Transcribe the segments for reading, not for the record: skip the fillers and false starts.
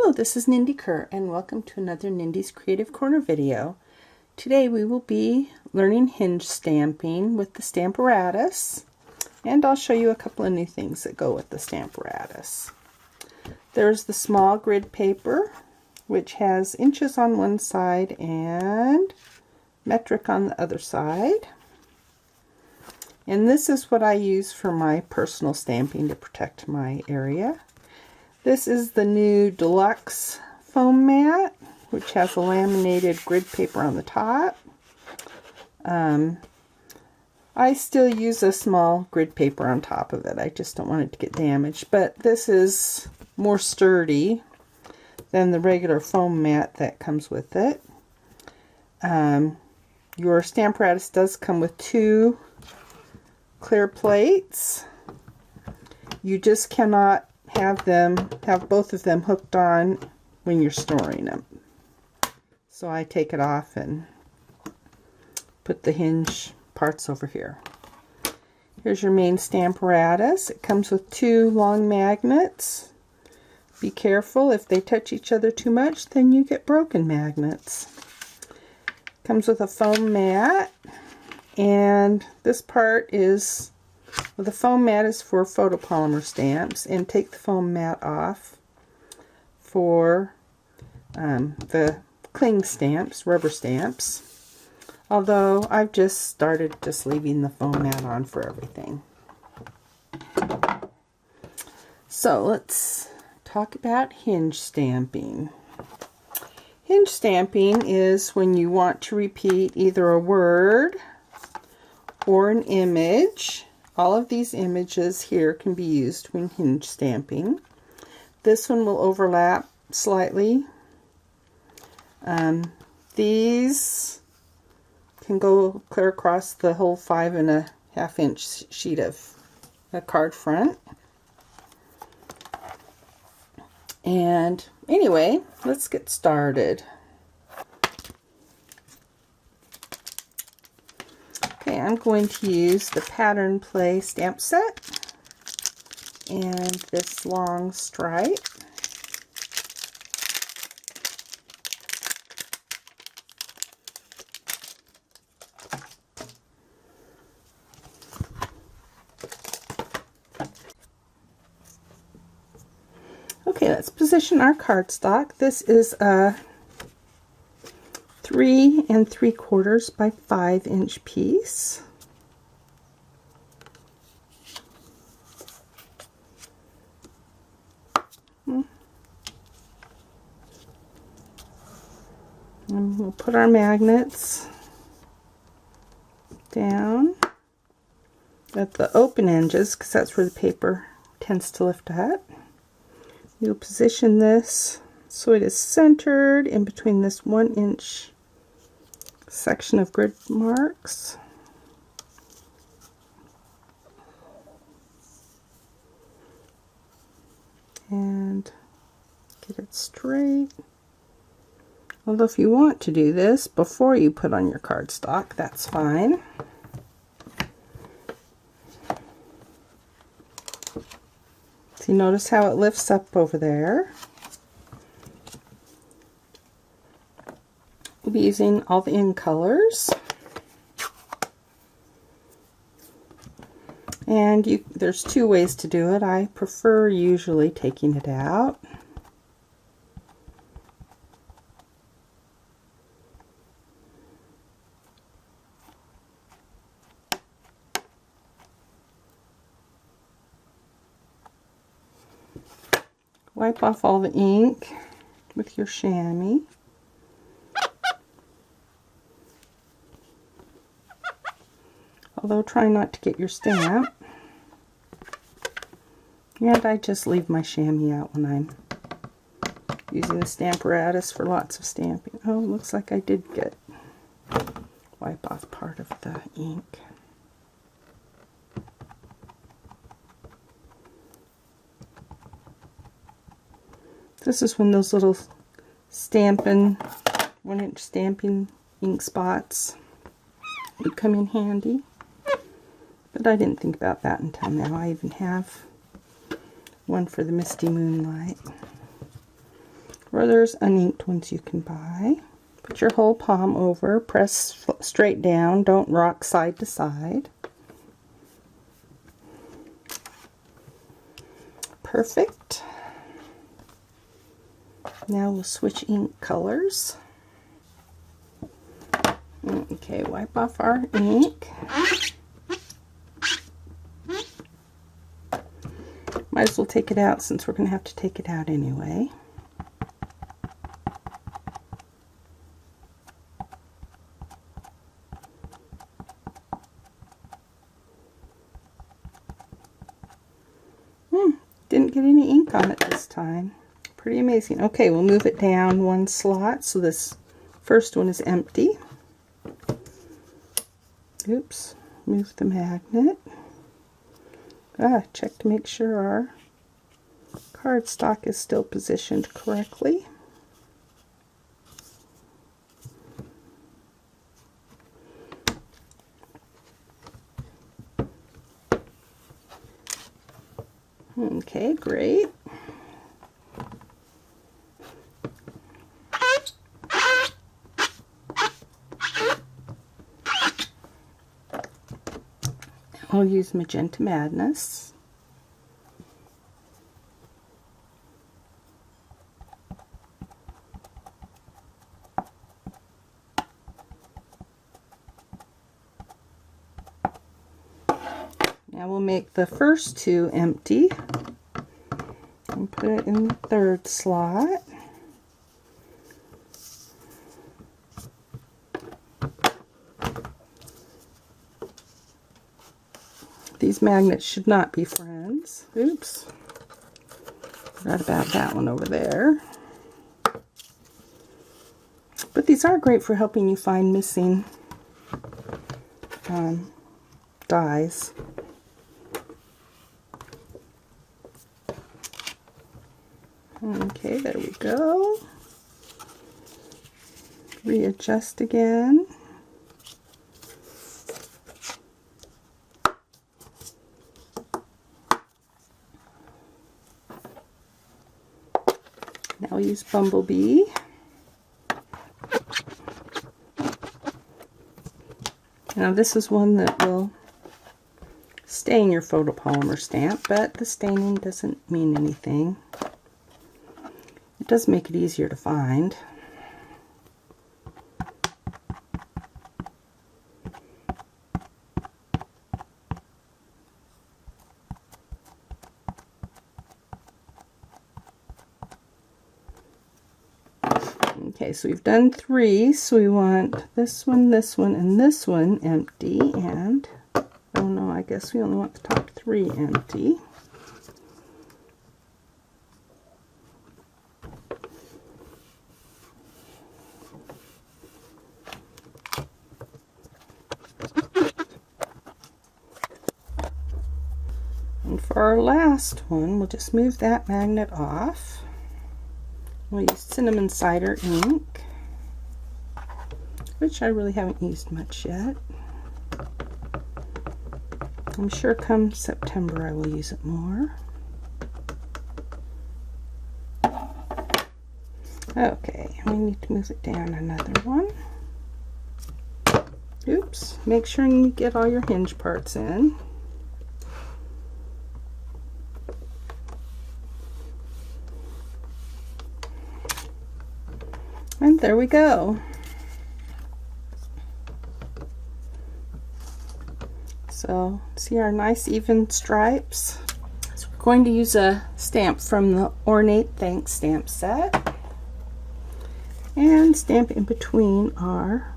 Hello, this is Nindy Kerr and welcome to another Nindy's Creative Corner video. Today we will be learning hinge stamping with the Stamparatus, and I'll show you a couple of new things that go with the Stamparatus. There's the small grid paper, which has inches on one side and metric on the other side. And this is what I use for my personal stamping to protect my area. This is the new deluxe foam mat, which has a laminated grid paper on the top. I still use a small grid paper on top of it. I just don't want it to get damaged. But this is more sturdy than the regular foam mat that comes with it. Your Stamparatus does come with two clear plates. You just cannot have both of them hooked on when you're storing them. So I take it off and put the hinge parts over here. Here's your main Stamparatus. It comes with two long magnets. Be careful, if they touch each other too much, then you get broken magnets. Comes with a foam mat, and this part is, well, the foam mat is for photopolymer stamps, and take the foam mat off for the cling stamps, rubber stamps. Although I've just started leaving the foam mat on for everything. So let's talk about hinge stamping. Hinge stamping is when you want to repeat either a word or an image. All of these images here can be used when hinge stamping. This one will overlap slightly. These can go clear across the whole 5.5 inch sheet of a card front. And anyway, let's get started. Okay, I'm going to use the Pattern Play stamp set and this long stripe. Okay, let's position our cardstock. This is a 3 3/4 by 5 inch piece. And we'll put our magnets down at the open edges, because that's where the paper tends to lift up. You'll position this so it is centered in between this 1 inch section of grid marks. And get it straight. Although if you want to do this before you put on your cardstock, that's fine. So you notice how it lifts up over there. We'll be using all the in colors. And there's two ways to do it. I prefer usually taking it out. Wipe off all the ink with your chamois. Although try not to get your stamp. And I just leave my chamois out when I'm using the Stamparatus for lots of stamping. Oh, looks like I did wipe off part of the ink. This is when those little 1 inch stamping ink spots would come in handy. But I didn't think about that until now. I even have one for the Misty Moonlight. or there's uninked ones you can buy. Put your whole palm over, press straight down, don't rock side to side. Perfect. Now we'll switch ink colors. Okay, wipe off our ink. Might as well take it out since we're going to have to take it out anyway. Didn't get any ink on it this time. Pretty amazing. Okay, we'll move it down one slot so this first one is empty. Oops, move the magnet. Check to make sure our cardstock is still positioned correctly. Okay, great. I'll use Magenta Madness. Now we'll make the first two empty and put it in the third slot. These magnets should not be friends. Oops. Forgot about that one over there. But these are great for helping you find missing dies. Okay, there we go. Readjust again. Now we'll use Bumblebee. Now this is one that will stain your photopolymer stamp, but the staining doesn't mean anything. It does make it easier to find. Okay, so we've done 3, so we want this one, and this one empty, and, oh no, I guess we only want the top 3 empty. And for our last one, we'll just move that magnet off. We'll use Cinnamon Cider ink, which I really haven't used much yet. I'm sure come September I will use it more. Okay, we need to move it down another one. Oops, make sure you get all your hinge parts in. And there we go. So, see our nice even stripes? So we're going to use a stamp from the Ornate Thanks stamp set and stamp in between our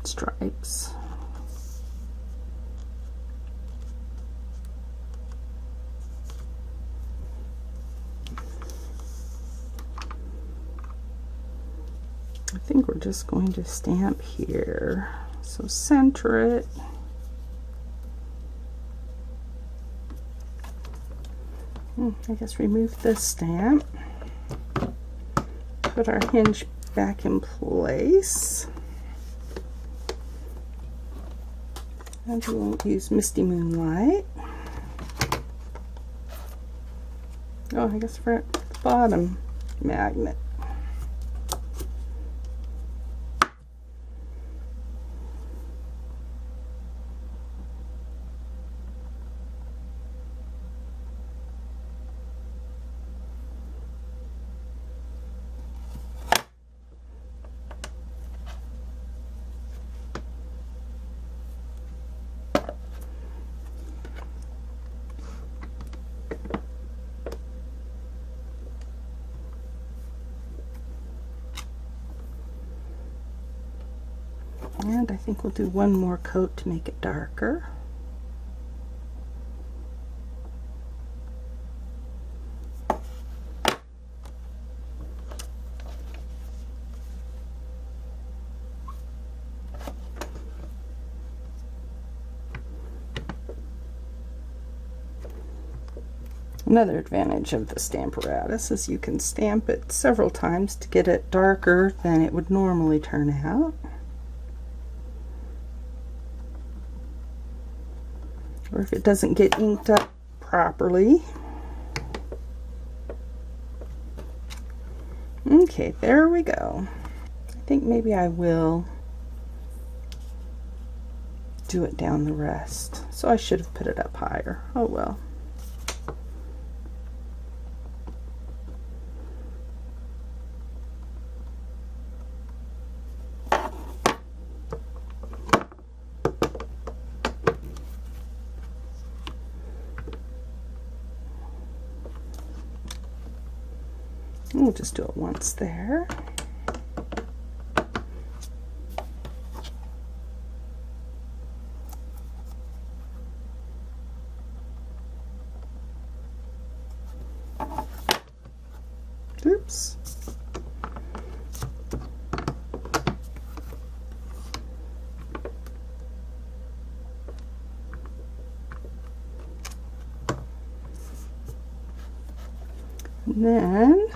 stripes. I think we're just going to stamp here. So center it. I guess remove this stamp. Put our hinge back in place. And we'll use Misty Moonlight. Oh, I guess for the bottom magnet. And I think we'll do one more coat to make it darker. Another advantage of the Stamparatus is you can stamp it several times to get it darker than it would normally turn out. Or if it doesn't get inked up properly. Okay, there we go. I think maybe I will do it down the rest. So I should have put it up higher. Oh well. We'll just do it once there. Oops. And then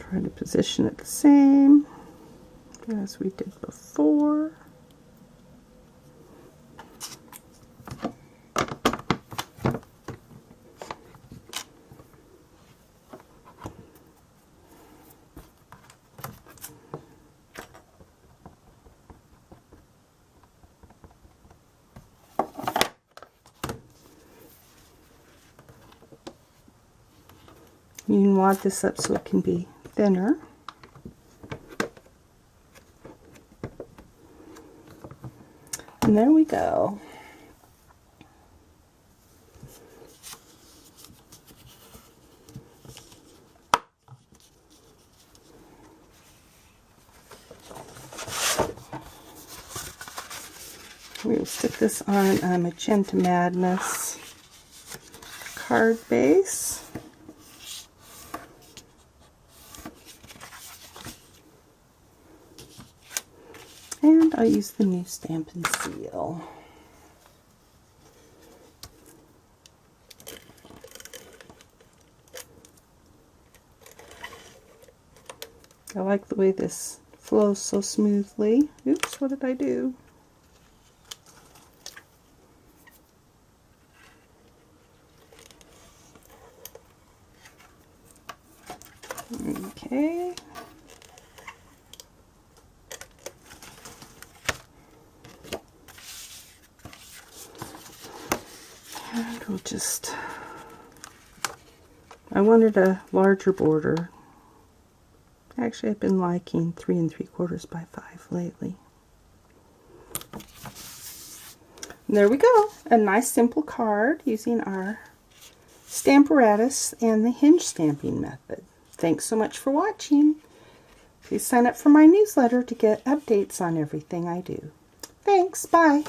try to position it the same as we did before. You can wad this up so it can be thinner. And there we go. We will stick this on a Magenta Madness card base. And I'll use the new Stampin' Seal. I like the way this flows so smoothly. Oops, what did I do? Okay. And we'll just, I wanted a larger border. Actually, I've been liking 3 3/4 by 5 lately. And there we go. A nice simple card using our Stamparatus and the hinge stamping method. Thanks so much for watching. Please sign up for my newsletter to get updates on everything I do. Thanks. Bye.